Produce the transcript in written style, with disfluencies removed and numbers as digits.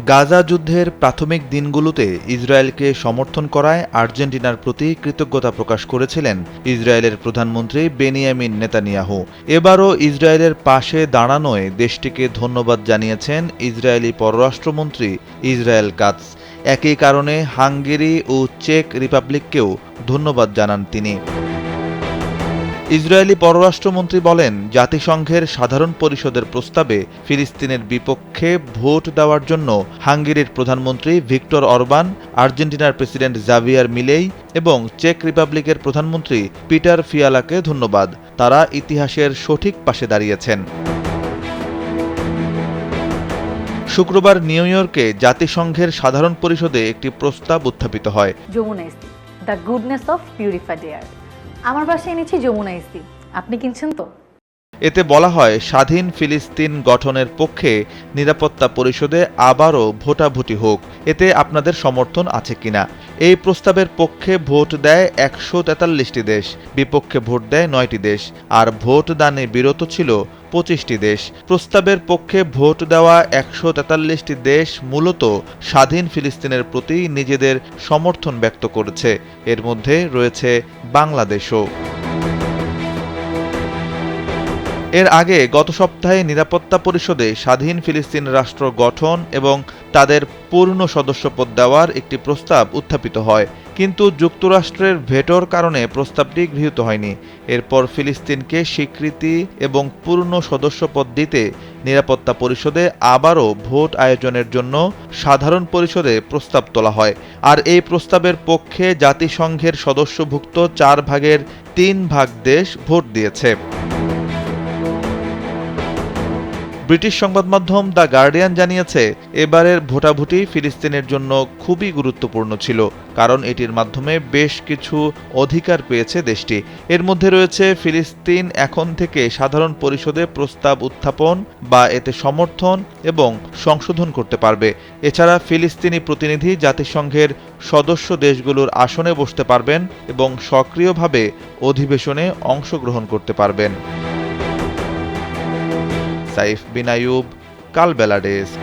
গাজা যুদ্ধের প্রাথমিক দিনগুলোতে ইসরায়েলকে সমর্থন করায় আর্জেন্টিনার প্রতি কৃতজ্ঞতা প্রকাশ করেছিলেন ইসরায়েলের প্রধানমন্ত্রী বেনিয়ামিন নেতানিয়াহু। এবারও ইসরায়েলের পাশে দাঁড়ানোয় দেশটিকে ধন্যবাদ জানিয়েছেন ইসরায়েলি পররাষ্ট্রমন্ত্রী ইসরায়েল কাৎজ। একই কারণে হাঙ্গেরি ও চেক রিপাবলিককেও ধন্যবাদ জানান তিনি। ইসরায়েলি পররাষ্ট্রমন্ত্রী বলেন, জাতিসংঘের সাধারণ পরিষদের প্রস্তাবে ফিলিস্তিনের বিপক্ষে ভোট দেওয়ার জন্য হাঙ্গেরির প্রধানমন্ত্রী ভিক্টর অরবান, আর্জেন্টিনার প্রেসিডেন্ট জাভিয়ার মিলেই এবং চেক রিপাবলিকের প্রধানমন্ত্রী পিটার ফিয়ালাকে ধন্যবাদ। তারা ইতিহাসের সঠিক পাশে দাঁড়িয়েছেন। শুক্রবার নিউ ইয়র্কে জাতিসংঘের সাধারণ পরিষদে একটি প্রস্তাব উত্থাপিত হয়। যমুনা ইস্তি, the goodness of purified air. আমার বাসায় এনেছি যমুনা ইস্তি, আপনি কিনছেন তো? এতে বলা হয়, স্বাধীন ফিলিস্তিন গঠনের পক্ষে নিরাপত্তা পরিষদে আবারও ভোটাভুটি হোক। এতে আপনাদের সমর্থন আছে কিনা? এই প্রস্তাবের পক্ষে ভোট দেয় ১৪৩টি দেশ, বিপক্ষে ভোট দেয় ৯টি দেশ, আর ভোট দানে বিরত ছিল ২৫টি দেশ। প্রস্তাবের পক্ষে ভোট দেওয়া ১৪৩টি দেশ মূলত স্বাধীন ফিলিস্তিনের প্রতি নিজেদের সমর্থন ব্যক্ত করেছে। এর মধ্যে রয়েছে বাংলাদেশও। এর আগে গত সপ্তাহে নিরাপত্তা পরিষদে স্বাধীন ফিলিস্তিন রাষ্ট্র গঠন এবং তাদের পূর্ণ সদস্যপদ দেওয়ার একটি প্রস্তাব উত্থাপিত হয়, কিন্তু যুক্তরাষ্ট্রের ভেটোর কারণে প্রস্তাবটি গৃহীত হয়নি। এরপর ফিলিস্তিনকে স্বীকৃতি এবং পূর্ণ সদস্যপদ দিতে নিরাপত্তা পরিষদে আবারও ভোট আয়োজনের জন্য সাধারণ পরিষদে প্রস্তাব তোলা হয়। আর এই প্রস্তাবের পক্ষে জাতিসংঘের সদস্যভুক্ত ৪ ভাগের ৩ ভাগ দেশ ভোট দিয়েছে। ব্রিটিশ সংবাদ মাধ্যম দ্য গার্ডিয়ান জানিয়েছে, এবারের ভোটাভুটি ফিলিস্তিনের জন্য খুবই গুরুত্বপূর্ণ ছিল, কারণ এটির মাধ্যমে বেশ কিছু অধিকার পেয়েছে দেশটি। এর মধ্যে রয়েছে ফিলিস্তিন এখন থেকে সাধারণ পরিষদে প্রস্তাব উত্থাপন বা এতে সমর্থন এবং সংশোধন করতে পারবে। এছাড়া ফিলিস্তিনি প্রতিনিধি জাতিসংঘের সদস্য দেশগুলোর আসনে বসতে পারবেন এবং সক্রিয়ভাবে অধিবেশনে অংশগ্রহণ করতে পারবেন। সাইফ বিন আইয়ুব, কালবেলা ডেস্ক।